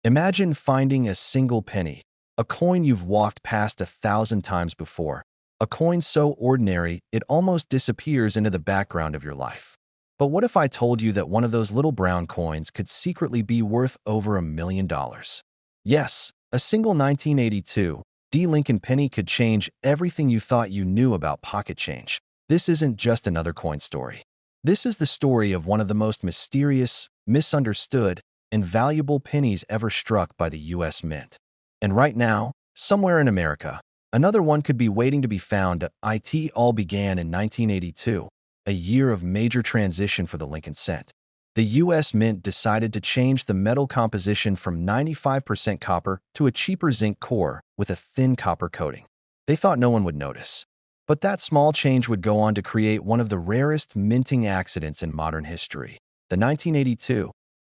Imagine finding a single penny, a coin you've walked past 1,000 times before, a coin so ordinary it almost disappears into the background of your life. But what if I told you that one of those little brown coins could secretly be worth over $1 million? Yes, a single 1982 D. Lincoln penny could change everything you thought you knew about pocket change. This isn't just another coin story. This is the story of one of the most mysterious, misunderstood, and valuable pennies ever struck by the U.S. Mint. And right now, somewhere in America, another one could be waiting to be found. It all began in 1982, a year of major transition for the Lincoln cent. The U.S. Mint decided to change the metal composition from 95% copper to a cheaper zinc core with a thin copper coating. They thought no one would notice. But that small change would go on to create one of the rarest minting accidents in modern history. The 1982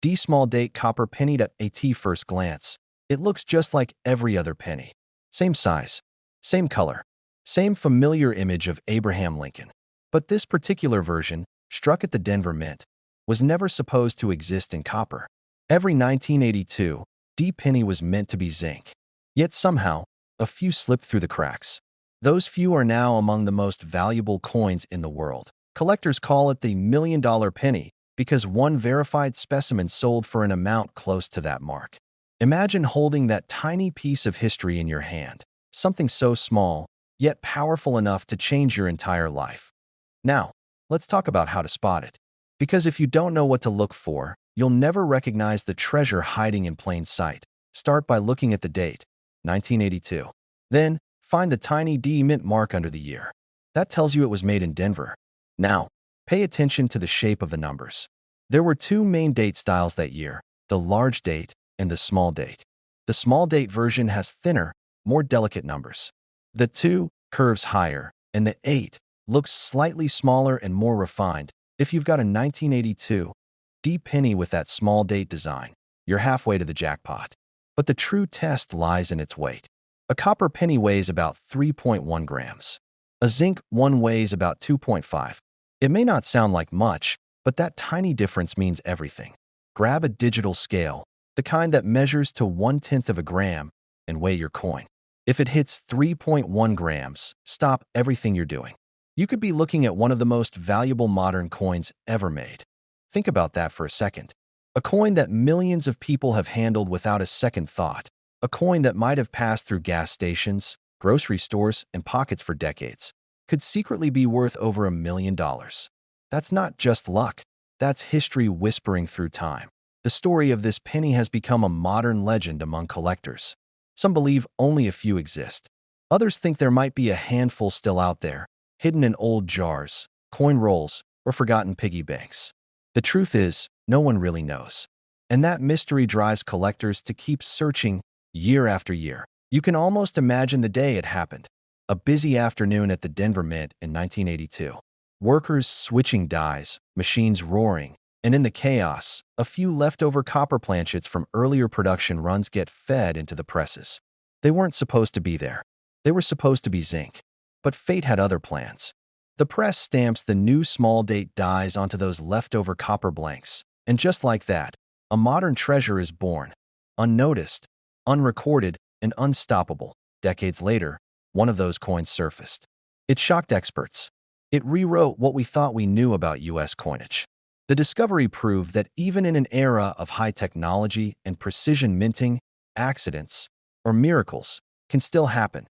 D small date copper penny. At first glance, it looks just like every other penny. Same size, same color, same familiar image of Abraham Lincoln. But this particular version, struck at the Denver Mint, was never supposed to exist in copper. Every 1982 D penny was meant to be zinc. Yet somehow, a few slipped through the cracks. Those few are now among the most valuable coins in the world. Collectors call it the $1 million penny because one verified specimen sold for an amount close to that mark. Imagine holding that tiny piece of history in your hand, something so small, yet powerful enough to change your entire life. Now, let's talk about how to spot it. Because if you don't know what to look for, you'll never recognize the treasure hiding in plain sight. Start by looking at the date, 1982. Then, find the tiny D mint mark under the year. That tells you it was made in Denver. Now, pay attention to the shape of the numbers. There were two main date styles that year, the large date and the small date. The small date version has thinner, more delicate numbers. The 2 curves higher, and the 8 looks slightly smaller and more refined. If you've got a 1982 D penny with that small date design, you're halfway to the jackpot. But the true test lies in its weight. A copper penny weighs about 3.1 grams. A zinc one weighs about 2.5. It may not sound like much, but that tiny difference means everything. Grab a digital scale, the kind that measures to 1/10 of a gram, and weigh your coin. If it hits 3.1 grams, stop everything you're doing. You could be looking at one of the most valuable modern coins ever made. Think about that for a second. A coin that millions of people have handled without a second thought. A coin that might have passed through gas stations, grocery stores, and pockets for decades could secretly be worth over $1 million. That's not just luck. That's history whispering through time. The story of this penny has become a modern legend among collectors. Some believe only a few exist. Others think there might be a handful still out there, hidden in old jars, coin rolls, or forgotten piggy banks. The truth is, no one really knows. And that mystery drives collectors to keep searching year after year. You can almost imagine the day it happened. A busy afternoon at the Denver Mint in 1982. Workers switching dies, machines roaring, and in the chaos, a few leftover copper planchets from earlier production runs get fed into the presses. They weren't supposed to be there. They were supposed to be zinc. But fate had other plans. The press stamps the new small date dies onto those leftover copper blanks. And just like that, a modern treasure is born. Unnoticed, unrecorded, and unstoppable. Decades later, one of those coins surfaced. It shocked experts. It rewrote what we thought we knew about U.S. coinage. The discovery proved that even in an era of high technology and precision minting, accidents, or miracles can still happen.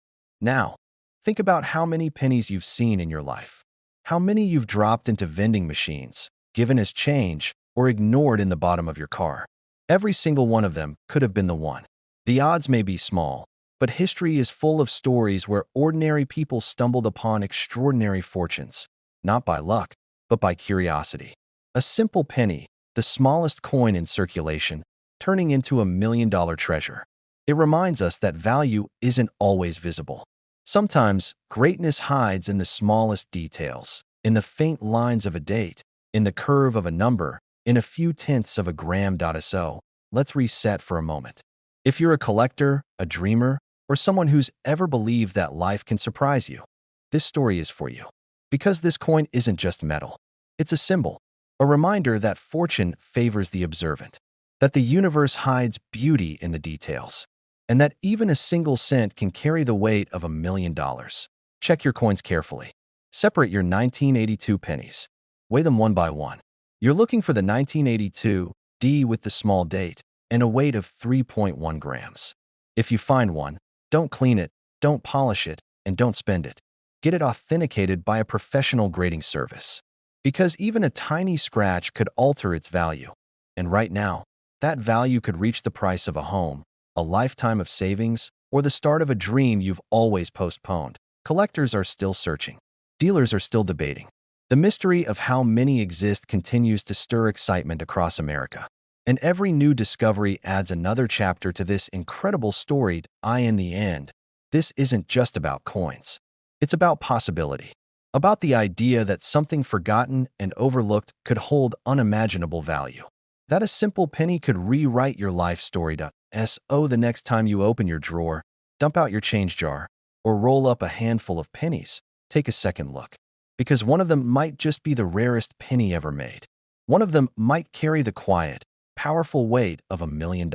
Now, think about how many pennies you've seen in your life. How many you've dropped into vending machines, given as change, or ignored in the bottom of your car. Every single one of them could have been the one. The odds may be small, but history is full of stories where ordinary people stumbled upon extraordinary fortunes, not by luck, but by curiosity. A simple penny, the smallest coin in circulation, turning into $1 million treasure. It reminds us that value isn't always visible. Sometimes, greatness hides in the smallest details, in the faint lines of a date, in the curve of a number, in a few tenths of a gram. So, let's reset for a moment. If you're a collector, a dreamer, or someone who's ever believed that life can surprise you, this story is for you. Because this coin isn't just metal. It's a symbol, a reminder that fortune favors the observant. that the universe hides beauty in the details, and that even a single cent can carry the weight of $1 million. Check your coins carefully. Separate your 1982 pennies. Weigh them one by one. You're looking for the 1982 D with the small date and a weight of 3.1 grams. If you find one, don't clean it, don't polish it, and don't spend it. Get it authenticated by a professional grading service. Because even a tiny scratch could alter its value. And right now, that value could reach the price of a home, a lifetime of savings, or the start of a dream you've always postponed. Collectors are still searching. Dealers are still debating. The mystery of how many exist continues to stir excitement across America. And every new discovery adds another chapter to this incredible story. In the end, this isn't just about coins. It's about possibility. About the idea that something forgotten and overlooked could hold unimaginable value. That a simple penny could rewrite your life story. So the next time you open your drawer, dump out your change jar, or roll up a handful of pennies, take a second look. Because one of them might just be the rarest penny ever made. One of them might carry the quiet, powerful weight of $1 million.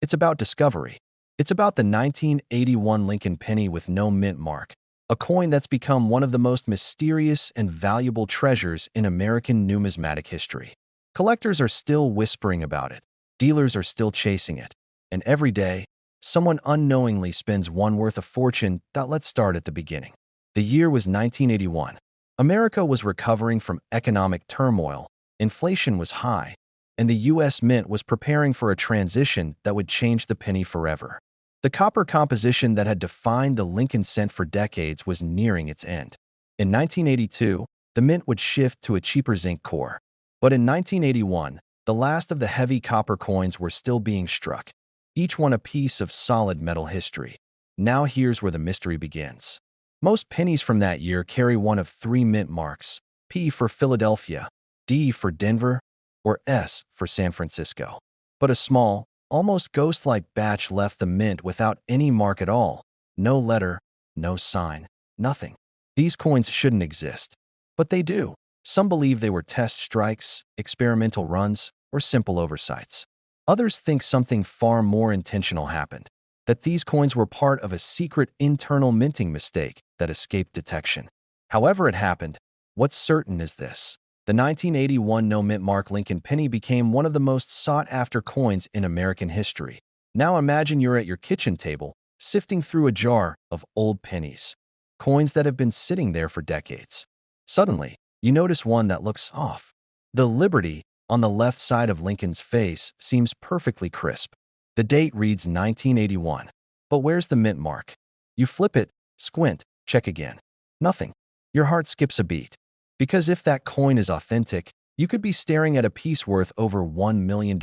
It's about discovery. It's about the 1981 Lincoln penny with no mint mark, a coin that's become one of the most mysterious and valuable treasures in American numismatic history. Collectors are still whispering about it. Dealers are still chasing it. And every day, someone unknowingly spends one worth a fortune. Let's start at the beginning. The year was 1981. America was recovering from economic turmoil, inflation was high, and the U.S. Mint was preparing for a transition that would change the penny forever. The copper composition that had defined the Lincoln cent for decades was nearing its end. In 1982, the mint would shift to a cheaper zinc core. But in 1981, the last of the heavy copper coins were still being struck, each one a piece of solid metal history. Now here's where the mystery begins. Most pennies from that year carry one of three mint marks: P for Philadelphia, D for Denver, or S for San Francisco. But a small, almost ghost-like batch left the mint without any mark at all. No letter, no sign, nothing. These coins shouldn't exist. But they do. Some believe they were test strikes, experimental runs, or simple oversights. Others think something far more intentional happened, that these coins were part of a secret internal minting mistake that escaped detection. However it happened, what's certain is this. The 1981 no-mint mark Lincoln penny became one of the most sought-after coins in American history. Now imagine you're at your kitchen table, sifting through a jar of old pennies, coins that have been sitting there for decades. Suddenly, you notice one that looks off. The Liberty on the left side of Lincoln's face seems perfectly crisp. The date reads 1981. But where's the mint mark? You flip it, squint, check again. Nothing. Your heart skips a beat. Because if that coin is authentic, you could be staring at a piece worth over $1 million.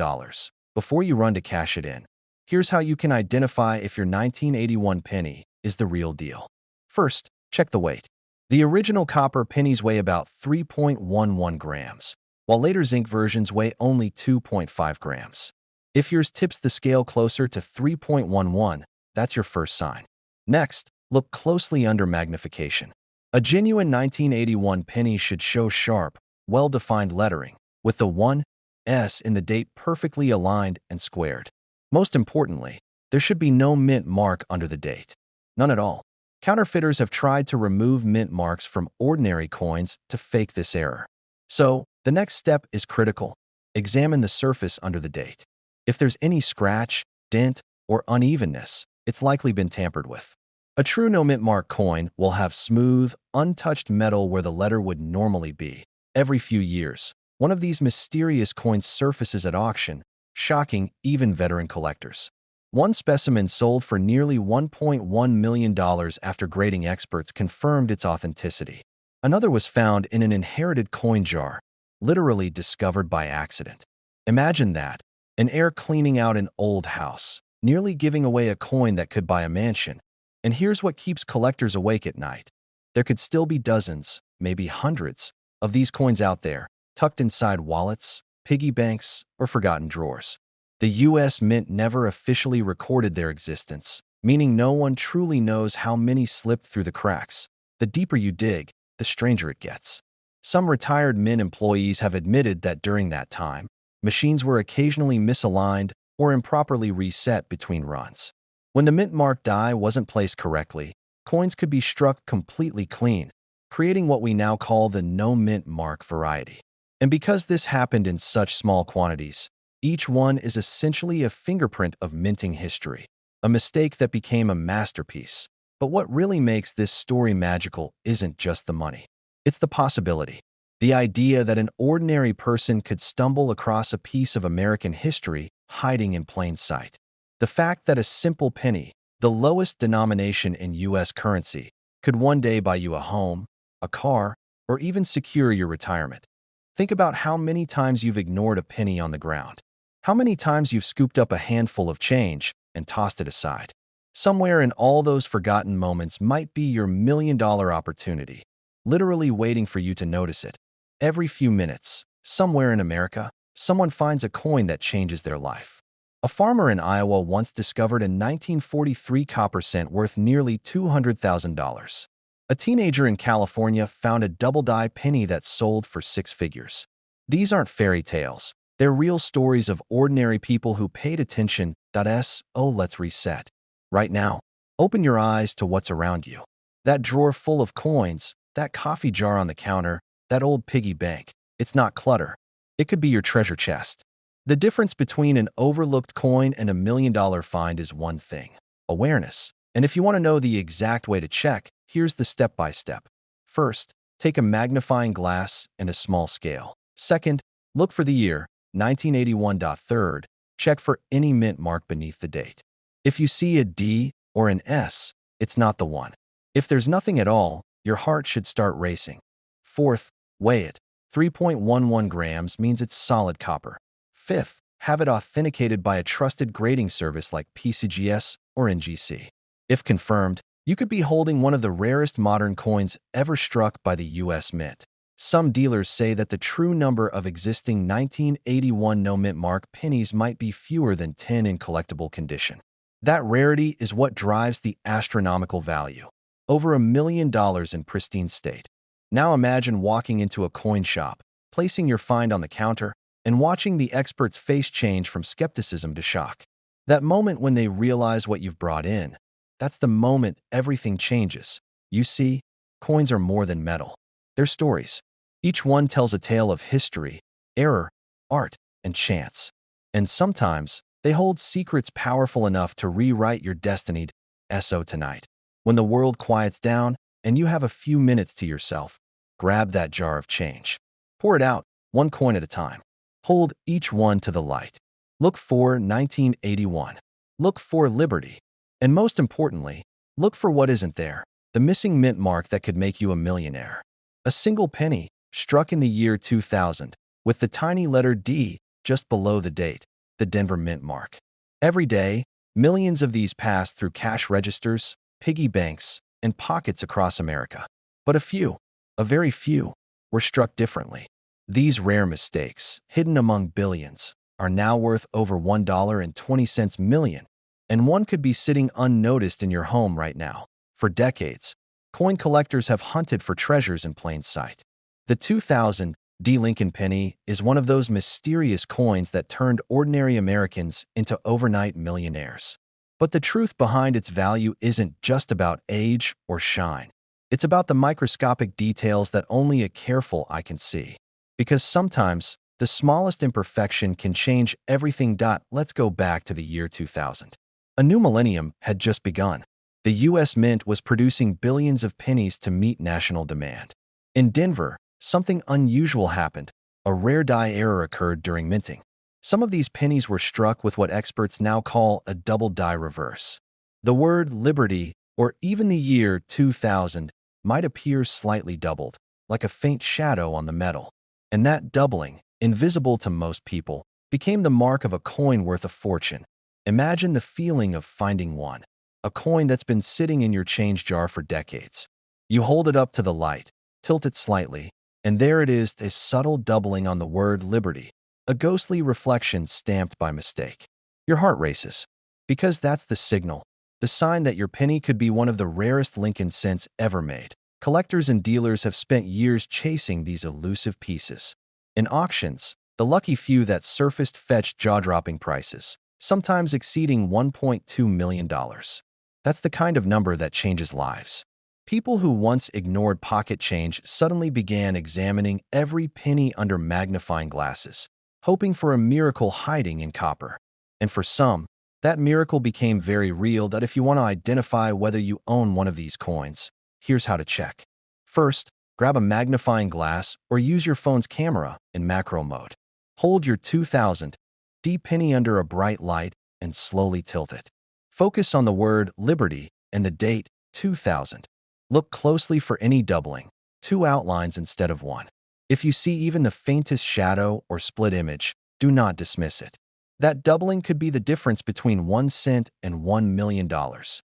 Before you run to cash it in, here's how you can identify if your 1981 penny is the real deal. First, check the weight. The original copper pennies weigh about 3.11 grams, while later zinc versions weigh only 2.5 grams. If yours tips the scale closer to 3.11, that's your first sign. Next, look closely under magnification. A genuine 1981 penny should show sharp, well-defined lettering, with the 1S in the date perfectly aligned and squared. Most importantly, there should be no mint mark under the date. None at all. Counterfeiters have tried to remove mint marks from ordinary coins to fake this error. So, the next step is critical. Examine the surface under the date. If there's any scratch, dent, or unevenness, it's likely been tampered with. A true no-mint mark coin will have smooth, untouched metal where the letter would normally be. Every few years, one of these mysterious coins surfaces at auction, shocking even veteran collectors. One specimen sold for nearly $1.1 million after grading experts confirmed its authenticity. Another was found in an inherited coin jar, literally discovered by accident. Imagine that, an heir cleaning out an old house, nearly giving away a coin that could buy a mansion. And here's what keeps collectors awake at night. There could still be dozens, maybe hundreds, of these coins out there, tucked inside wallets, piggy banks, or forgotten drawers. The U.S. Mint never officially recorded their existence, meaning no one truly knows how many slipped through the cracks. The deeper you dig, the stranger it gets. Some retired Mint employees have admitted that during that time, Machines were occasionally misaligned or improperly reset between runs. When the mint mark die wasn't placed correctly, coins could be struck completely clean, creating what we now call the no mint mark variety. And because this happened in such small quantities, each one is essentially a fingerprint of minting history, a mistake that became a masterpiece. But what really makes this story magical isn't just the money. It's the possibility. The idea that an ordinary person could stumble across a piece of American history hiding in plain sight. The fact that a simple penny, the lowest denomination in U.S. currency, could one day buy you a home, a car, or even secure your retirement. Think about how many times you've ignored a penny on the ground. How many times you've scooped up a handful of change and tossed it aside. Somewhere in all those forgotten moments might be your million-dollar opportunity, literally waiting for you to notice it. Every few minutes, somewhere in America, someone finds a coin that changes their life. A farmer in Iowa once discovered a 1943 copper cent worth nearly $200,000. A teenager in California found a double-die penny that sold for six figures. These aren't fairy tales. They're real stories of ordinary people who paid attention. Let's reset. Right now, open your eyes to what's around you. That drawer full of coins, that coffee jar on the counter, that old piggy bank. It's not clutter. It could be your treasure chest. The difference between an overlooked coin and a million-dollar find is one thing: awareness. And if you want to know the exact way to check, here's the step-by-step. First, take a magnifying glass and a small scale. Second, look for the year, 1981. Third, check for any mint mark beneath the date. If you see a D or an S, it's not the one. If there's nothing at all, your heart should start racing. Fourth, weigh it. 3.11 grams means it's solid copper. Fifth, have it authenticated by a trusted grading service like PCGS or NGC. If confirmed, you could be holding one of the rarest modern coins ever struck by the U.S. Mint. Some dealers say that the true number of existing 1981 no-mint mark pennies might be fewer than 10 in collectible condition. That rarity is what drives the astronomical value. Over $1 million in pristine state. Now imagine walking into a coin shop, placing your find on the counter, and watching the expert's face change from skepticism to shock. That moment when they realize what you've brought in, that's the moment everything changes. You see, coins are more than metal. They're stories. Each one tells a tale of history, error, art, and chance. And sometimes, they hold secrets powerful enough to rewrite your destiny. So tonight, when the world quiets down and you have a few minutes to yourself, grab that jar of change. Pour it out, one coin at a time. Hold each one to the light. Look for 1981. Look for liberty. And most importantly, look for what isn't there, the missing mint mark that could make you a millionaire. A single penny, struck in the year 2000, with the tiny letter D just below the date, the Denver mint mark. Every day, millions of these pass through cash registers, piggy banks, and pockets across America. But a very few, were struck differently. These rare mistakes, hidden among billions, are now worth over $1.20 million. And one could be sitting unnoticed in your home right now. For decades, coin collectors have hunted for treasures in plain sight. The 2000 D. Lincoln penny is one of those mysterious coins that turned ordinary Americans into overnight millionaires. But the truth behind its value isn't just about age or shine. It's about the microscopic details that only a careful eye can see. Because sometimes, the smallest imperfection can change everything. Let's go back to the year 2000. A new millennium had just begun. The U.S. Mint was producing billions of pennies to meet national demand. In Denver, something unusual happened. A rare die error occurred during minting. Some of these pennies were struck with what experts now call a double die reverse. The word liberty, or even the year 2000, might appear slightly doubled, like a faint shadow on the metal. And that doubling, invisible to most people, became the mark of a coin worth a fortune. Imagine the feeling of finding one, a coin that's been sitting in your change jar for decades. You hold it up to the light, tilt it slightly, and there it is, a subtle doubling on the word liberty, a ghostly reflection stamped by mistake. Your heart races, because that's the signal, the sign that your penny could be one of the rarest Lincoln cents ever made. Collectors and dealers have spent years chasing these elusive pieces. In auctions, The lucky few that surfaced fetched jaw-dropping prices, sometimes exceeding $1.2 million. That's the kind of number that changes lives. People who once ignored pocket change suddenly began examining every penny under magnifying glasses, hoping for a miracle hiding in copper. And for some, that miracle became very real. That if you want to identify whether you own one of these coins, here's how to check. First, grab a magnifying glass or use your phone's camera in macro mode. Hold your 2000 D penny under a bright light and slowly tilt it. Focus on the word Liberty and the date 2000. Look closely for any doubling, two outlines instead of one. If you see even the faintest shadow or split image, do not dismiss it. That doubling could be the difference between 1 cent and $1 million.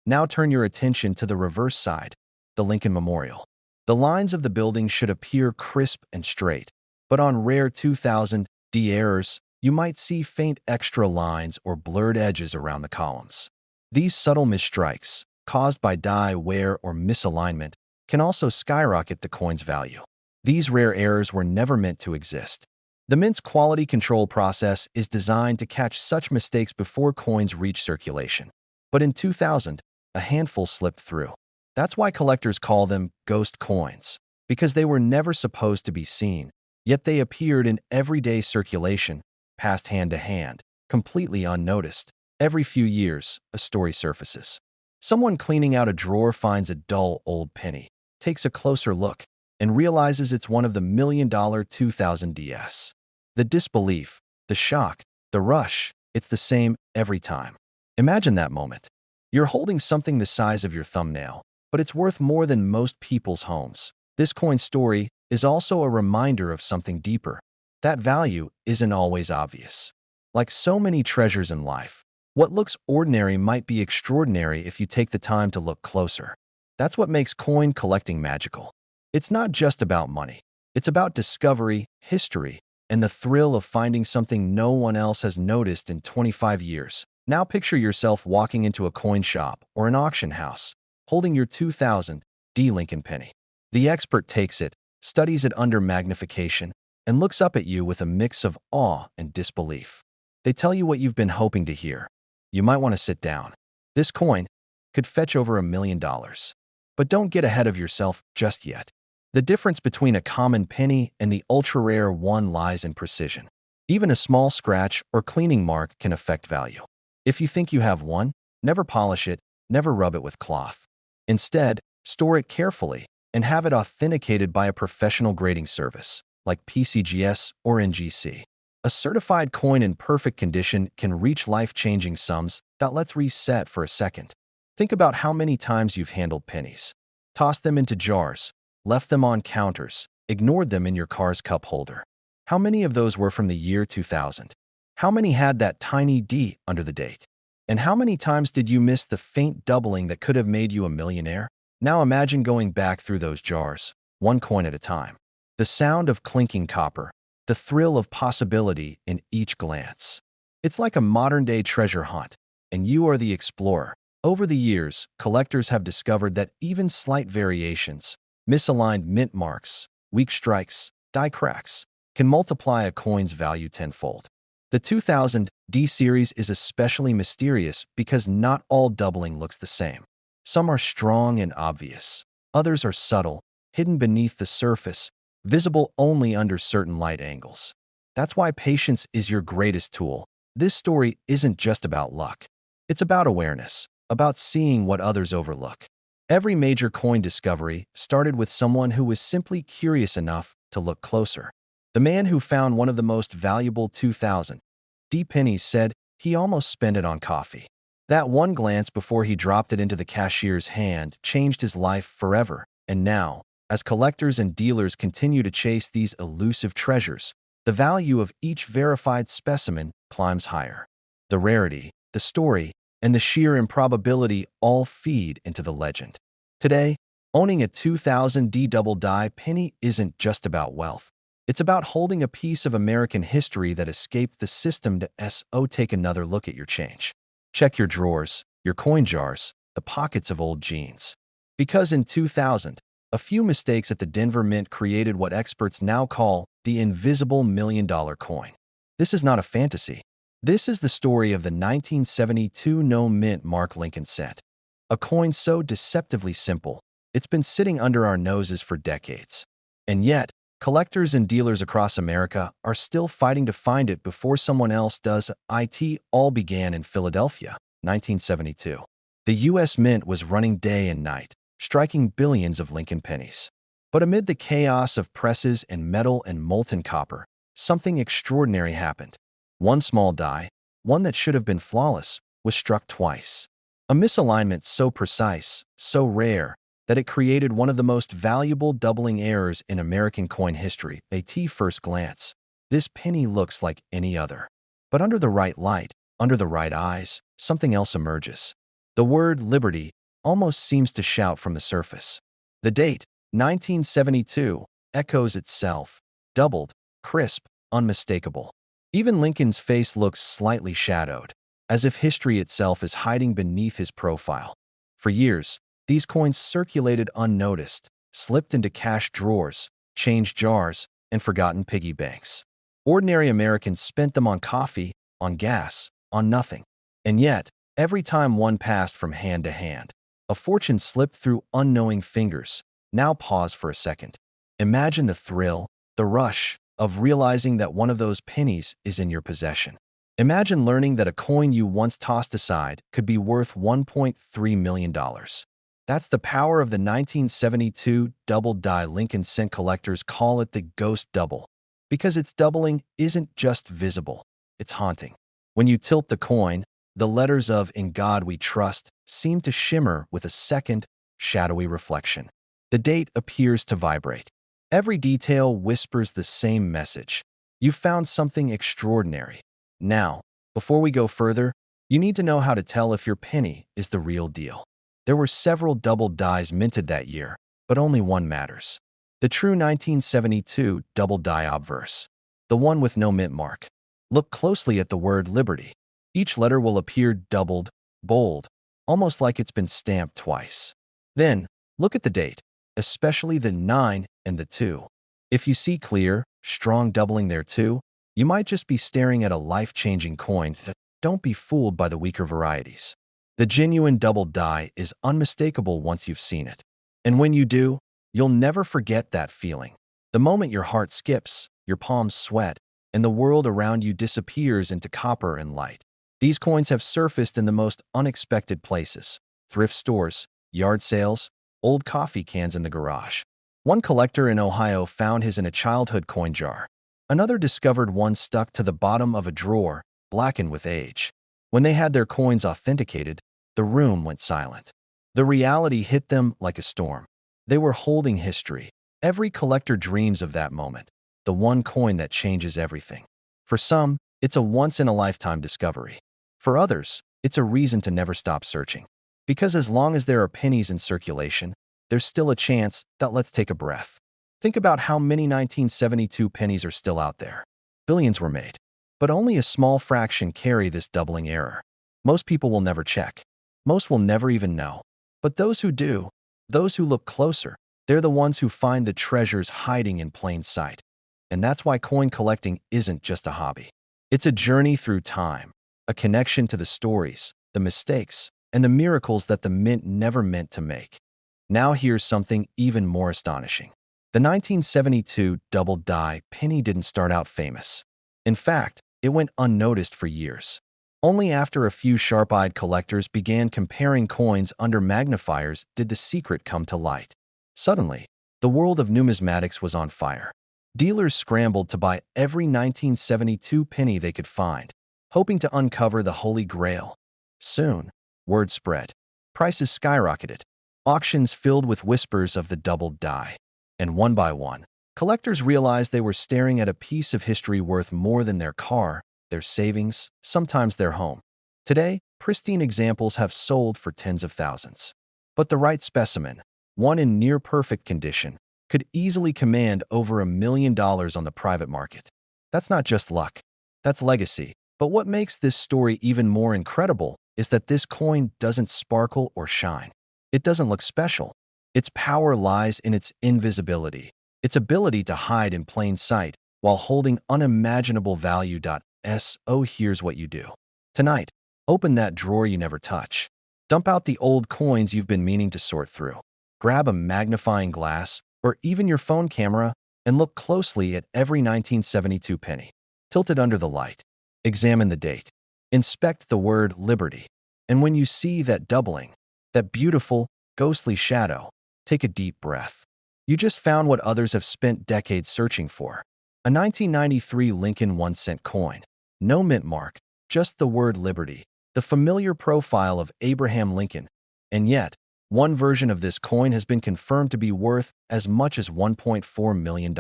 Now turn your attention to the reverse side, the Lincoln Memorial. The lines of the building should appear crisp and straight, but on rare 2000 D errors, you might see faint extra lines or blurred edges around the columns. These subtle misstrikes, caused by die, wear, or misalignment, can also skyrocket the coin's value. These rare errors were never meant to exist. The Mint's quality control process is designed to catch such mistakes before coins reach circulation. But in 2000, a handful slipped through. That's why collectors call them ghost coins, because they were never supposed to be seen, yet they appeared in everyday circulation, passed hand to hand, completely unnoticed. Every few years, a story surfaces. Someone cleaning out a drawer finds a dull old penny, takes a closer look, and realizes it's one of the $1 million 2000 DS. The disbelief, the shock, the rush, it's the same every time. Imagine that moment. You're holding something the size of your thumbnail, but it's worth more than most people's homes. This coin story is also a reminder of something deeper. That value isn't always obvious. Like so many treasures in life, what looks ordinary might be extraordinary if you take the time to look closer. That's what makes coin collecting magical. It's not just about money. It's about discovery, history, and the thrill of finding something no one else has noticed in 25 years. Now picture yourself walking into a coin shop or an auction house, holding your 2000 D Lincoln penny. The expert takes it, studies it under magnification, and looks up at you with a mix of awe and disbelief. They tell you what you've been hoping to hear. You might want to sit down. This coin could fetch over $1 million. But don't get ahead of yourself just yet. The difference between a common penny and the ultra-rare one lies in precision. Even a small scratch or cleaning mark can affect value. If you think you have one, never polish it, never rub it with cloth. Instead, store it carefully and have it authenticated by a professional grading service, like PCGS or NGC. A certified coin in perfect condition can reach life-changing sums. Let's reset for a second. Think about how many times you've handled pennies. Tossed them into jars, left them on counters, ignored them in your car's cup holder. How many of those were from the year 2000? How many had that tiny D under the date? And how many times did you miss the faint doubling that could have made you a millionaire? Now imagine going back through those jars, one coin at a time. The sound of clinking copper, the thrill of possibility in each glance. It's like a modern-day treasure hunt, and you are the explorer. Over the years, collectors have discovered that even slight variations, misaligned mint marks, weak strikes, die cracks, can multiply a coin's value tenfold. The 2000 D series is especially mysterious because not all doubling looks the same. Some are strong and obvious. Others are subtle, hidden beneath the surface, visible only under certain light angles. That's why patience is your greatest tool. This story isn't just about luck. It's about awareness, about seeing what others overlook. Every major coin discovery started with someone who was simply curious enough to look closer. The man who found one of the most valuable 2000 D pennies said he almost spent it on coffee. That one glance before he dropped it into the cashier's hand changed his life forever. And now, as collectors and dealers continue to chase these elusive treasures, the value of each verified specimen climbs higher. The rarity, the story, and the sheer improbability all feed into the legend. Today, owning a 2000 D double die penny isn't just about wealth. It's about holding a piece of American history that escaped the system to take another look at your change. Check your drawers, your coin jars, the pockets of old jeans. Because in 2000, a few mistakes at the Denver Mint created what experts now call the invisible $1 million coin. This is not a fantasy. This is the story of the 1972 no-mint Mark Lincoln cent. A coin so deceptively simple, it's been sitting under our noses for decades. And yet, collectors and dealers across America are still fighting to find it before someone else does. It all began in Philadelphia, 1972. The U.S. Mint was running day and night, striking billions of Lincoln pennies. But amid the chaos of presses and metal and molten copper, something extraordinary happened. One small die, one that should have been flawless, was struck twice. A misalignment so precise, so rare, that it created one of the most valuable doubling errors in American coin history. At first glance, this penny looks like any other. But under the right light, under the right eyes, something else emerges. The word liberty almost seems to shout from the surface. The date, 1972, echoes itself, doubled, crisp, unmistakable. Even Lincoln's face looks slightly shadowed, as if history itself is hiding beneath his profile. For years, these coins circulated unnoticed, slipped into cash drawers, change jars, and forgotten piggy banks. Ordinary Americans spent them on coffee, on gas, on nothing. And yet, every time one passed from hand to hand, a fortune slipped through unknowing fingers. Now pause for a second. Imagine the thrill, the rush, of realizing that one of those pennies is in your possession. Imagine learning that a coin you once tossed aside could be worth $1.3 million. That's the power of the 1972 double die. Lincoln cent collectors call it the ghost double, because its doubling isn't just visible, it's haunting. When you tilt the coin, the letters of "In God We Trust" seem to shimmer with a second, shadowy reflection. The date appears to vibrate. Every detail whispers the same message. You found something extraordinary. Now, before we go further, you need to know how to tell if your penny is the real deal. There were several double dies minted that year, but only one matters. The true 1972 double die obverse. The one with no mint mark. Look closely at the word liberty. Each letter will appear doubled, bold, almost like it's been stamped twice. Then, look at the date, especially the 9 and the 2. If you see clear, strong doubling there too, you might just be staring at a life-changing coin. Don't be fooled by the weaker varieties. The genuine double die is unmistakable once you've seen it. And when you do, you'll never forget that feeling. The moment your heart skips, your palms sweat, and the world around you disappears into copper and light. These coins have surfaced in the most unexpected places: thrift stores, yard sales, old coffee cans in the garage. One collector in Ohio found his in a childhood coin jar. Another discovered one stuck to the bottom of a drawer, blackened with age. When they had their coins authenticated, the room went silent. The reality hit them like a storm. They were holding history. Every collector dreams of that moment, the one coin that changes everything. For some, it's a once-in-a-lifetime discovery. For others, it's a reason to never stop searching. Because as long as there are pennies in circulation, there's still a chance that. Let's take a breath. Think about how many 1972 pennies are still out there. Billions were made, but only a small fraction carry this doubling error. Most people will never check. Most will never even know. But those who do, those who look closer, they're the ones who find the treasures hiding in plain sight. And that's why coin collecting isn't just a hobby. It's a journey through time, a connection to the stories, the mistakes, and the miracles that the mint never meant to make. Now here's something even more astonishing. The 1972 double die penny didn't start out famous. In fact, it went unnoticed for years. Only after a few sharp-eyed collectors began comparing coins under magnifiers did the secret come to light. Suddenly, the world of numismatics was on fire. Dealers scrambled to buy every 1972 penny they could find, hoping to uncover the Holy Grail. Soon, word spread. Prices skyrocketed. Auctions filled with whispers of the doubled die. And one by one, collectors realized they were staring at a piece of history worth more than their car, their savings, sometimes their home. Today, pristine examples have sold for tens of thousands. But the right specimen, one in near-perfect condition, could easily command over $1 million on the private market. That's not just luck. That's legacy. But what makes this story even more incredible is that this coin doesn't sparkle or shine. It doesn't look special. Its power lies in its invisibility, its ability to hide in plain sight, while holding unimaginable value. So here's what you do. Tonight, open that drawer you never touch. Dump out the old coins you've been meaning to sort through. Grab a magnifying glass or even your phone camera and look closely at every 1972 penny. Tilt it under the light. Examine the date. Inspect the word Liberty. And when you see that doubling, that beautiful, ghostly shadow, take a deep breath. You just found what others have spent decades searching for. A 1993 Lincoln 1-cent coin. No mint mark, just the word Liberty, the familiar profile of Abraham Lincoln. And yet, one version of this coin has been confirmed to be worth as much as $1.4 million.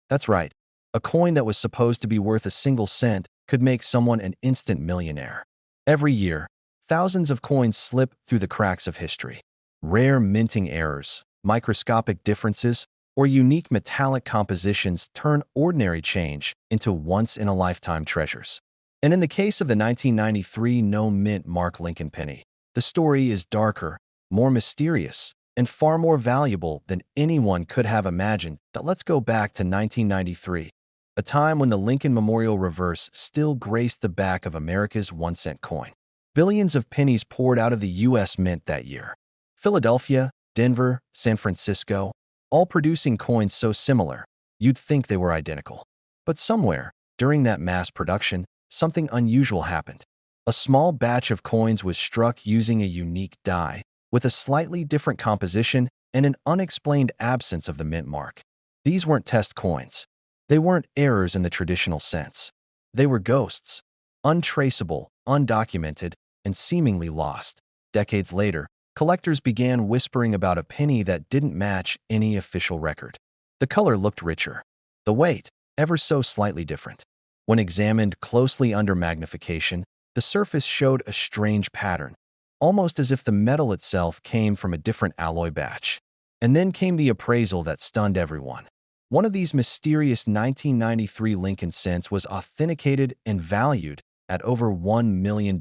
That's right, a coin that was supposed to be worth a single cent could make someone an instant millionaire. Every year, thousands of coins slip through the cracks of history. Rare minting errors, microscopic differences, or unique metallic compositions turn ordinary change into once-in-a-lifetime treasures. And in the case of the 1993 no-mint mark Lincoln penny, the story is darker, more mysterious, and far more valuable than anyone could have imagined. Let's go back to 1993, a time when the Lincoln Memorial reverse still graced the back of America's 1-cent coin. Billions of pennies poured out of the U.S. Mint that year. Philadelphia, Denver, San Francisco, all producing coins so similar, you'd think they were identical. But somewhere, during that mass production, something unusual happened. A small batch of coins was struck using a unique die, with a slightly different composition and an unexplained absence of the mint mark. These weren't test coins. They weren't errors in the traditional sense. They were ghosts, untraceable, undocumented, and seemingly lost. Decades later, collectors began whispering about a penny that didn't match any official record. The color looked richer. The weight, ever so slightly different. When examined closely under magnification, the surface showed a strange pattern, almost as if the metal itself came from a different alloy batch. And then came the appraisal that stunned everyone. One of these mysterious 1993 Lincoln cents was authenticated and valued at over $1 million.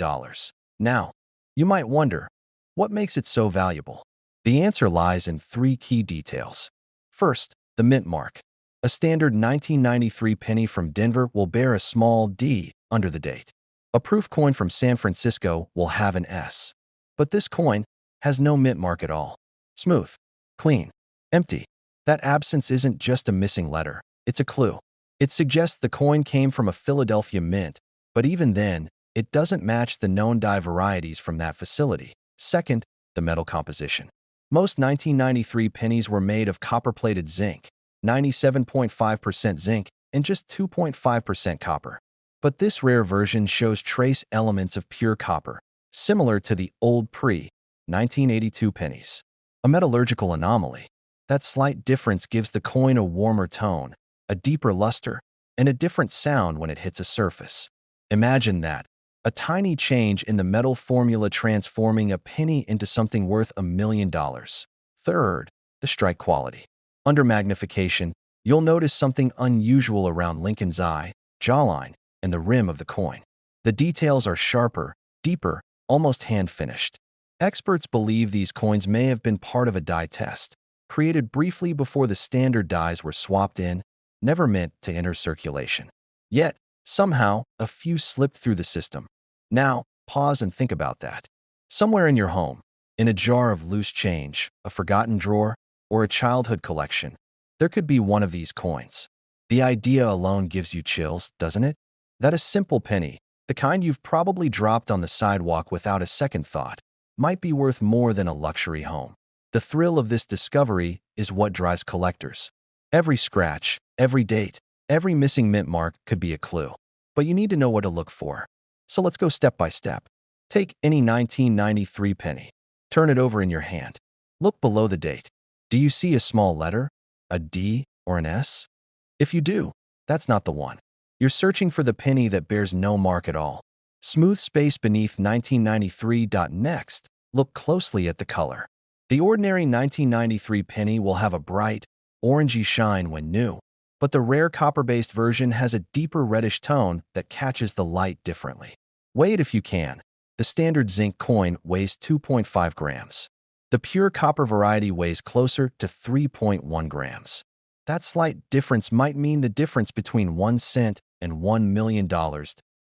Now, you might wonder, what makes it so valuable? The answer lies in three key details. First, the mint mark. A standard 1993 penny from Denver will bear a small D under the date. A proof coin from San Francisco will have an S. But this coin has no mint mark at all. Smooth, clean, empty. That absence isn't just a missing letter, it's a clue. It suggests the coin came from a Philadelphia mint, but even then, it doesn't match the known die varieties from that facility. Second, the metal composition. Most 1993 pennies were made of copper-plated zinc, 97.5% zinc, and just 2.5% copper. But this rare version shows trace elements of pure copper, similar to the old pre-1982 pennies. A metallurgical anomaly. That slight difference gives the coin a warmer tone, a deeper luster, and a different sound when it hits a surface. Imagine that, a tiny change in the metal formula transforming a penny into something worth $1 million. Third, the strike quality. Under magnification, you'll notice something unusual around Lincoln's eye, jawline, and the rim of the coin. The details are sharper, deeper, almost hand-finished. Experts believe these coins may have been part of a die test, created briefly before the standard dies were swapped in, never meant to enter circulation. Yet, somehow, a few slipped through the system. Now, pause and think about that. Somewhere in your home, in a jar of loose change, a forgotten drawer, or a childhood collection, there could be one of these coins. The idea alone gives you chills, doesn't it? That a simple penny, the kind you've probably dropped on the sidewalk without a second thought, might be worth more than a luxury home. The thrill of this discovery is what drives collectors. Every scratch, every date, every missing mint mark could be a clue. But you need to know what to look for. So let's go step by step. Take any 1993 penny. Turn it over in your hand. Look below the date. Do you see a small letter? A D or an S? If you do, that's not the one. You're searching for the penny that bears no mark at all. Smooth space beneath 1993. Next, look closely at the color. The ordinary 1993 penny will have a bright, orangey shine when new, but the rare copper-based version has a deeper reddish tone that catches the light differently. Weigh it if you can. The standard zinc coin weighs 2.5 grams. The pure copper variety weighs closer to 3.1 grams. That slight difference might mean the difference between 1 cent and $1 million.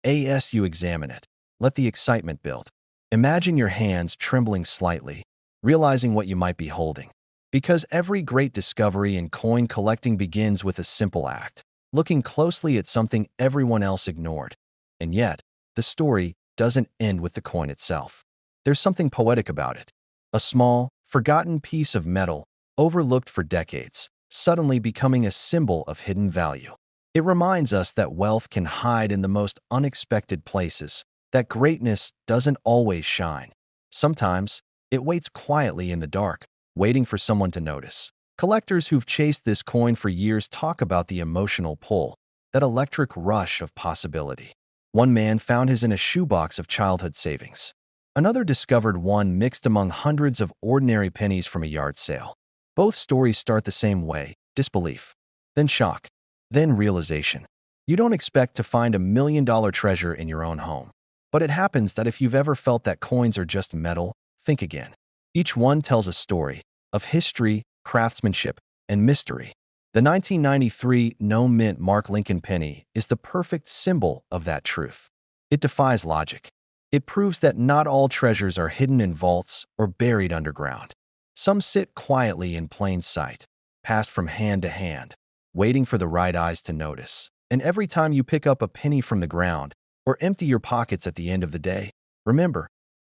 As you examine it, let the excitement build. Imagine your hands trembling slightly, realizing what you might be holding. Because every great discovery in coin collecting begins with a simple act, looking closely at something everyone else ignored. And yet, the story doesn't end with the coin itself. There's something poetic about it. A small, forgotten piece of metal, overlooked for decades, suddenly becoming a symbol of hidden value. It reminds us that wealth can hide in the most unexpected places, that greatness doesn't always shine. Sometimes, it waits quietly in the dark, waiting for someone to notice. Collectors who've chased this coin for years talk about the emotional pull, that electric rush of possibility. One man found his in a shoebox of childhood savings. Another discovered one mixed among hundreds of ordinary pennies from a yard sale. Both stories start the same way: disbelief, then shock, then realization. You don't expect to find $1 million treasure in your own home. But it happens that if you've ever felt that coins are just metal, think again. Each one tells a story of history, craftsmanship, and mystery. The 1993 No Mint Mark Lincoln penny is the perfect symbol of that truth. It defies logic. It proves that not all treasures are hidden in vaults or buried underground. Some sit quietly in plain sight, passed from hand to hand, waiting for the right eyes to notice. And every time you pick up a penny from the ground or empty your pockets at the end of the day, remember,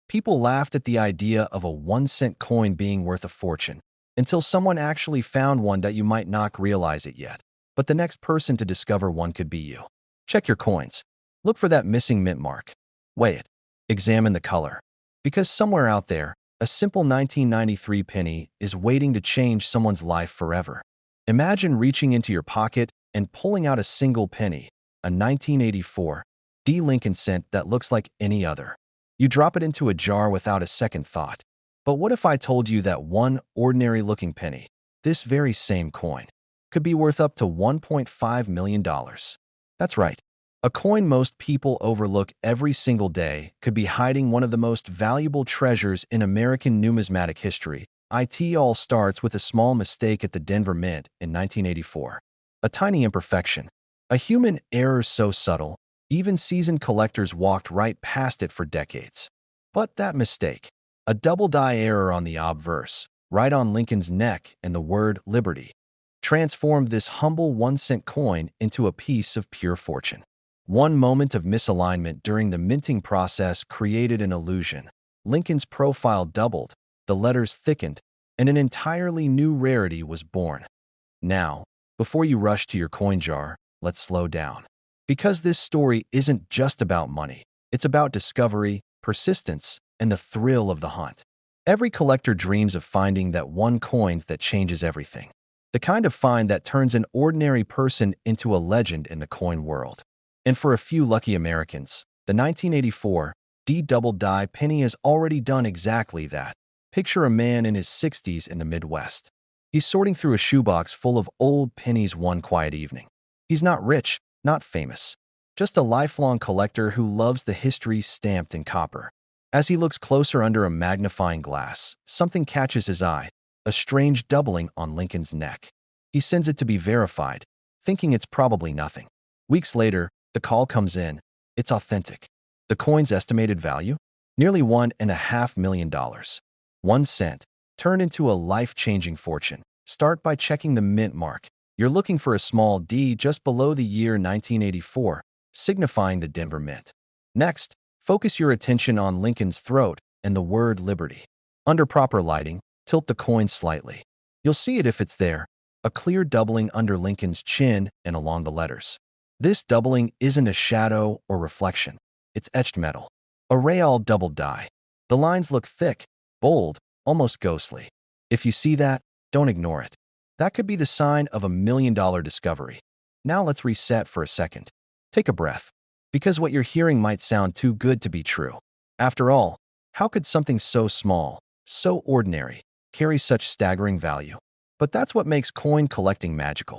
people laughed at the idea of a 1 cent coin being worth a fortune until someone actually found one that you might not realize it yet. But the next person to discover one could be you. Check your coins. Look for that missing mint mark. Weigh it. Examine the color. Because somewhere out there, a simple 1993 penny is waiting to change someone's life forever. Imagine reaching into your pocket and pulling out a single penny, a 1984 D. Lincoln cent that looks like any other. You drop it into a jar without a second thought. But what if I told you that one ordinary-looking penny, this very same coin, could be worth up to $1.5 million? That's right. A coin most people overlook every single day could be hiding one of the most valuable treasures in American numismatic history. It all starts with a small mistake at the Denver Mint in 1984. A tiny imperfection. A human error so subtle, even seasoned collectors walked right past it for decades. But that mistake, a double-die error on the obverse, right on Lincoln's neck and the word liberty, transformed this humble 1 cent coin into a piece of pure fortune. One moment of misalignment during the minting process created an illusion. Lincoln's profile doubled, the letters thickened, and an entirely new rarity was born. Now, before you rush to your coin jar, let's slow down. Because this story isn't just about money. It's about discovery, persistence, and the thrill of the hunt. Every collector dreams of finding that one coin that changes everything. The kind of find that turns an ordinary person into a legend in the coin world. And for a few lucky Americans, the 1984 D double die penny has already done exactly that. Picture a man in his 60s in the Midwest. He's sorting through a shoebox full of old pennies one quiet evening. He's not rich, not famous, just a lifelong collector who loves the history stamped in copper. As he looks closer under a magnifying glass, something catches his eye, a strange doubling on Lincoln's neck. He sends it to be verified, thinking it's probably nothing. Weeks later, the call comes in. It's authentic. The coin's estimated value? Nearly $1.5 million. 1 cent. Turn into a life-changing fortune. Start by checking the mint mark. You're looking for a small D just below the year 1984, signifying the Denver Mint. Next, focus your attention on Lincoln's throat and the word liberty. Under proper lighting, tilt the coin slightly. You'll see it if it's there, a clear doubling under Lincoln's chin and along the letters. This doubling isn't a shadow or reflection. It's etched metal. A real double die. The lines look thick, bold, almost ghostly. If you see that, don't ignore it. That could be the sign of a $1 million discovery. Now let's reset for a second. Take a breath. Because what you're hearing might sound too good to be true. After all, how could something so small, so ordinary, carry such staggering value? But that's what makes coin collecting magical.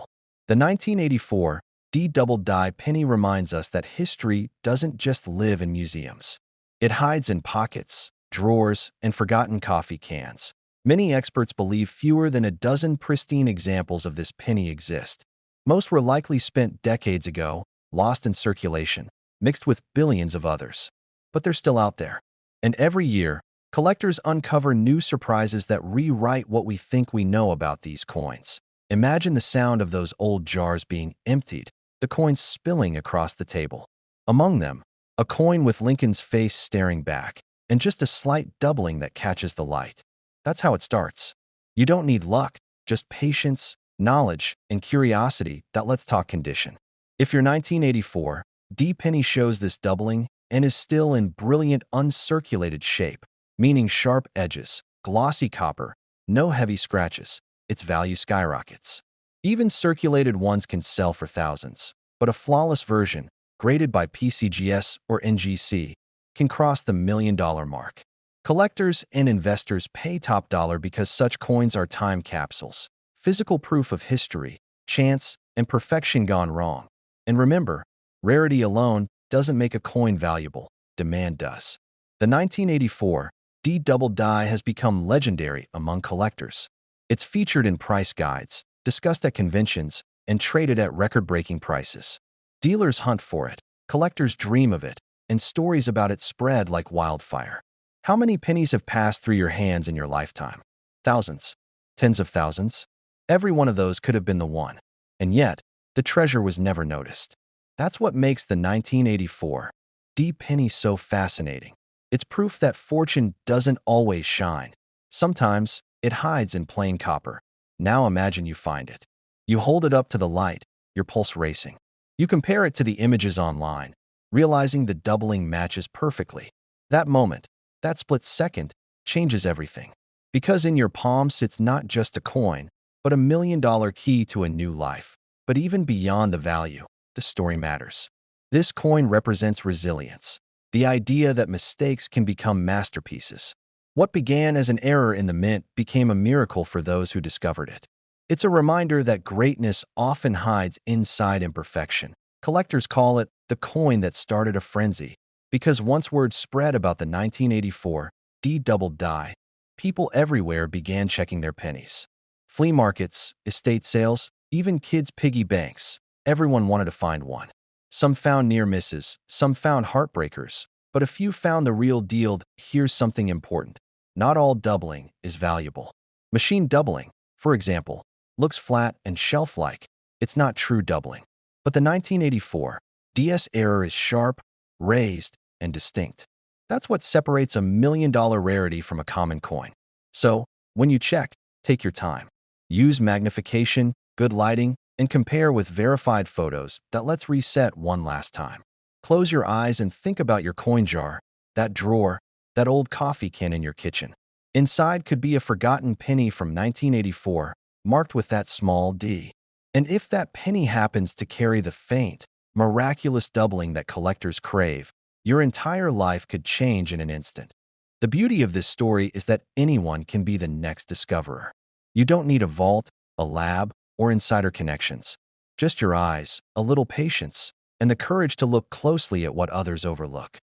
The 1984 D double die penny reminds us that history doesn't just live in museums. It hides in pockets, drawers, and forgotten coffee cans. Many experts believe fewer than a dozen pristine examples of this penny exist. Most were likely spent decades ago, lost in circulation, mixed with billions of others. But they're still out there. And every year, collectors uncover new surprises that rewrite what we think we know about these coins. Imagine the sound of those old jars being emptied, the coins spilling across the table. Among them, a coin with Lincoln's face staring back, and just a slight doubling that catches the light. That's how it starts. You don't need luck, just patience, knowledge, and curiosity that let's talk condition. If your 1984 D penny shows this doubling and is still in brilliant uncirculated shape, meaning sharp edges, glossy copper, no heavy scratches, its value skyrockets. Even circulated ones can sell for thousands, but a flawless version, graded by PCGS or NGC, can cross the $1 million mark. Collectors and investors pay top dollar because such coins are time capsules, physical proof of history, chance, and perfection gone wrong. And remember, rarity alone doesn't make a coin valuable, demand does. The 1984 D double die has become legendary among collectors. It's featured in price guides, discussed at conventions, and traded at record-breaking prices. Dealers hunt for it, collectors dream of it, and stories about it spread like wildfire. How many pennies have passed through your hands in your lifetime? Thousands. Tens of thousands? Every one of those could have been the one. And yet, the treasure was never noticed. That's what makes the 1984 D penny so fascinating. It's proof that fortune doesn't always shine. Sometimes, it hides in plain copper. Now imagine you find it. You hold it up to the light, your pulse racing. You compare it to the images online, realizing the doubling matches perfectly. That moment, that split second, changes everything. Because in your palm sits not just a coin, but $1 million key to a new life. But even beyond the value, the story matters. This coin represents resilience, the idea that mistakes can become masterpieces. What began as an error in the mint became a miracle for those who discovered it. It's a reminder that greatness often hides inside imperfection. Collectors call it the coin that started a frenzy, because once word spread about the 1984 D double die, people everywhere began checking their pennies. Flea markets, estate sales, even kids' piggy banks, everyone wanted to find one. Some found near misses, some found heartbreakers, but a few found the real deal. Here's something important. Not all doubling is valuable. Machine doubling, for example, looks flat and shelf-like. It's not true doubling. But the 1984 DS error is sharp, raised, and distinct. That's what separates a $1 million rarity from a common coin. So, when you check, take your time. Use magnification, good lighting, and compare with verified photos. Let's reset one last time. Close your eyes and think about your coin jar, that drawer, that old coffee can in your kitchen. Inside could be a forgotten penny from 1984, marked with that small D. And if that penny happens to carry the faint, miraculous doubling that collectors crave, your entire life could change in an instant. The beauty of this story is that anyone can be the next discoverer. You don't need a vault, a lab, or insider connections. Just your eyes, a little patience, and the courage to look closely at what others overlook.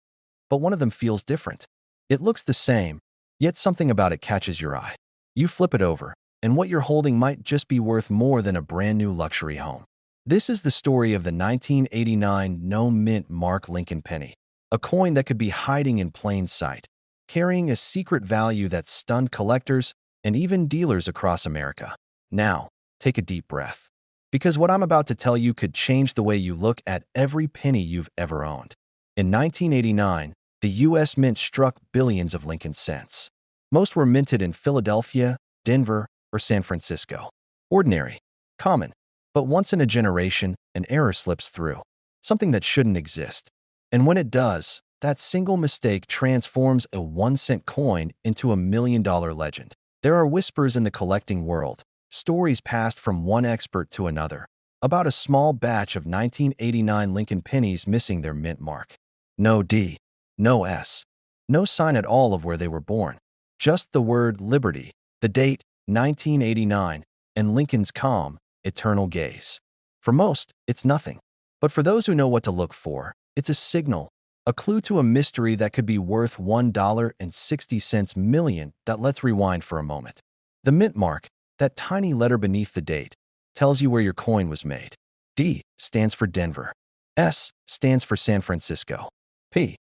But one of them feels different. It looks the same, yet something about it catches your eye. You flip it over, and what you're holding might just be worth more than a brand new luxury home. This is the story of the 1989 no mint mark Lincoln penny, a coin that could be hiding in plain sight, carrying a secret value that stunned collectors and even dealers across America. Now, take a deep breath, because what I'm about to tell you could change the way you look at every penny you've ever owned. In 1989, the U.S. Mint struck billions of Lincoln cents. Most were minted in Philadelphia, Denver, or San Francisco. Ordinary, common, but once in a generation, an error slips through, something that shouldn't exist. And when it does, that single mistake transforms a 1-cent coin into a $1 million legend. There are whispers in the collecting world, stories passed from one expert to another, about a small batch of 1989 Lincoln pennies missing their mint mark. No D, no S, no sign at all of where they were born. Just the word Liberty, the date, 1989, and Lincoln's calm, eternal gaze. For most, it's nothing. But for those who know what to look for, it's a signal, A clue to a mystery that could be worth $1.60 million. Let's rewind for a moment. The mint mark, that tiny letter beneath the date, tells you where your coin was made. D stands for Denver. S stands for San Francisco. P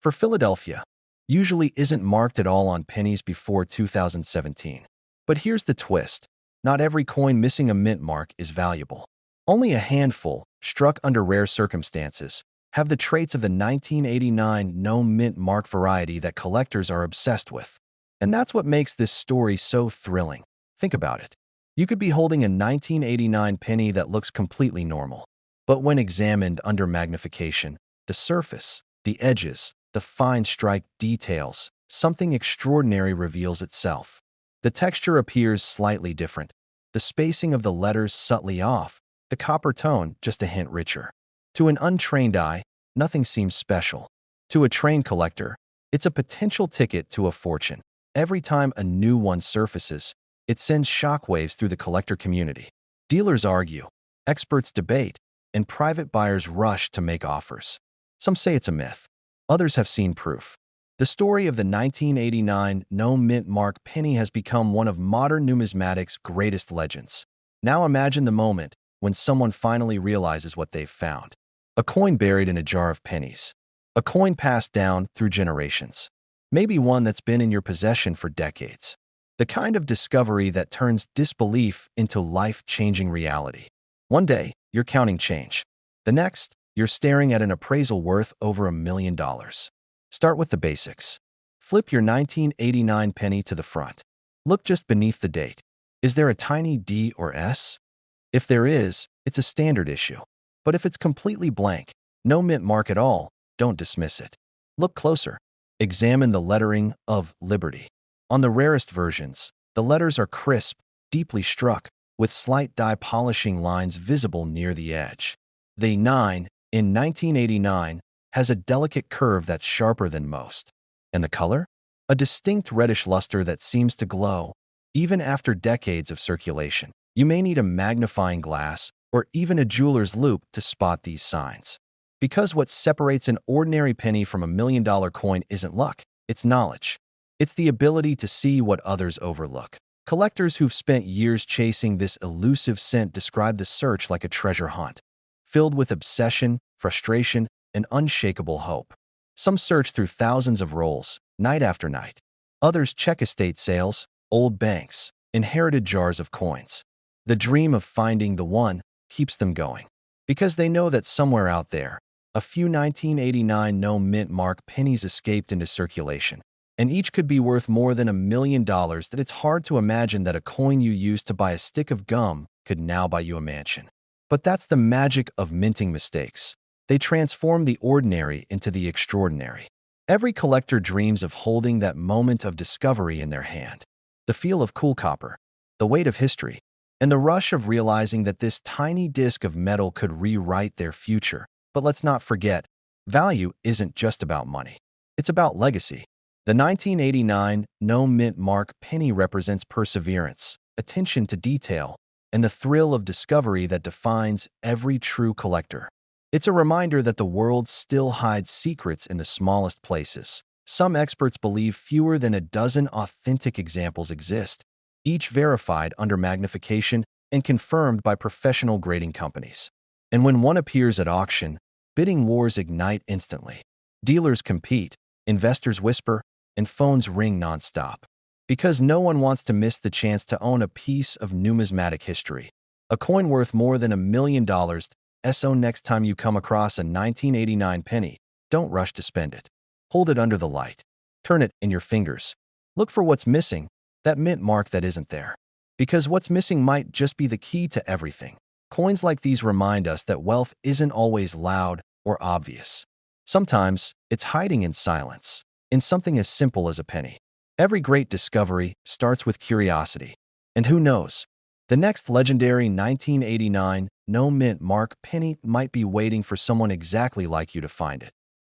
for Philadelphia. Usually isn't marked at all on pennies before 2017. But here's the twist. Not every coin missing a mint mark is valuable. Only a handful, struck under rare circumstances, have the traits of the 1989 no mint mark variety that collectors are obsessed with. And that's what makes this story so thrilling. Think about it. You could be holding a 1989 penny that looks completely normal. But when examined under magnification, the surface, the edges, the fine strike details, something extraordinary reveals itself. The texture appears slightly different, the spacing of the letters subtly off, the copper tone just a hint richer. To an untrained eye, nothing seems special. To a trained collector, it's a potential ticket to a fortune. Every time a new one surfaces, it sends shockwaves through the collector community. Dealers argue, experts debate, and private buyers rush to make offers. Some say it's a myth. Others have seen proof. The story of the 1989 no mint mark penny has become one of modern numismatics' greatest legends. Now imagine the moment when someone finally realizes what they've found. A coin buried in a jar of pennies. A coin passed down through generations. Maybe one that's been in your possession for decades. The kind of discovery that turns disbelief into life-changing reality. One day, you're counting change. The next, you're staring at an appraisal worth over $1 million. Start with the basics. Flip your 1989 penny to the front. Look just beneath the date. Is there a tiny D or S? If there is, it's a standard issue. But if it's completely blank, no mint mark at all, don't dismiss it. Look closer. Examine the lettering of Liberty. On the rarest versions, the letters are crisp, deeply struck, with slight dye polishing lines visible near the edge. The 9 in 1989 has a delicate curve that's sharper than most. And the color? A distinct reddish luster that seems to glow, even after decades of circulation. You may need a magnifying glass or even a jeweler's loupe to spot these signs. Because what separates an ordinary penny from $1 million coin isn't luck, it's knowledge. It's the ability to see what others overlook. Collectors who've spent years chasing this elusive scent describe the search like a treasure hunt, filled with obsession, frustration, and unshakable hope. Some search through thousands of rolls, night after night. Others check estate sales, old banks, inherited jars of coins. The dream of finding the one keeps them going, because they know that somewhere out there, a few 1989 no mint mark pennies escaped into circulation, and each could be worth more than $1 million. That it's hard to imagine that a coin you used to buy a stick of gum could now buy you a mansion. But that's the magic of minting mistakes. They transform the ordinary into the extraordinary. Every collector dreams of holding that moment of discovery in their hand. The feel of cool copper, the weight of history, and the rush of realizing that this tiny disc of metal could rewrite their future. But let's not forget, value isn't just about money. It's about legacy. The 1989 no mint mark penny represents perseverance, attention to detail, and the thrill of discovery that defines every true collector. It's a reminder that the world still hides secrets in the smallest places. Some experts believe fewer than a dozen authentic examples exist, each verified under magnification and confirmed by professional grading companies. And when one appears at auction, bidding wars ignite instantly. Dealers compete, investors whisper, and phones ring nonstop. Because no one wants to miss the chance to own a piece of numismatic history. A coin worth more than $1 million. So next time you come across a 1989 penny, don't rush to spend it. Hold it under the light. Turn it in your fingers. Look for what's missing, that mint mark that isn't there. Because what's missing might just be the key to everything. Coins like these remind us that wealth isn't always loud or obvious. Sometimes it's hiding in silence, in something as simple as a penny. Every great discovery starts with curiosity. And who knows? The next legendary 1989 no mint mark penny might be waiting for someone exactly like you to find it.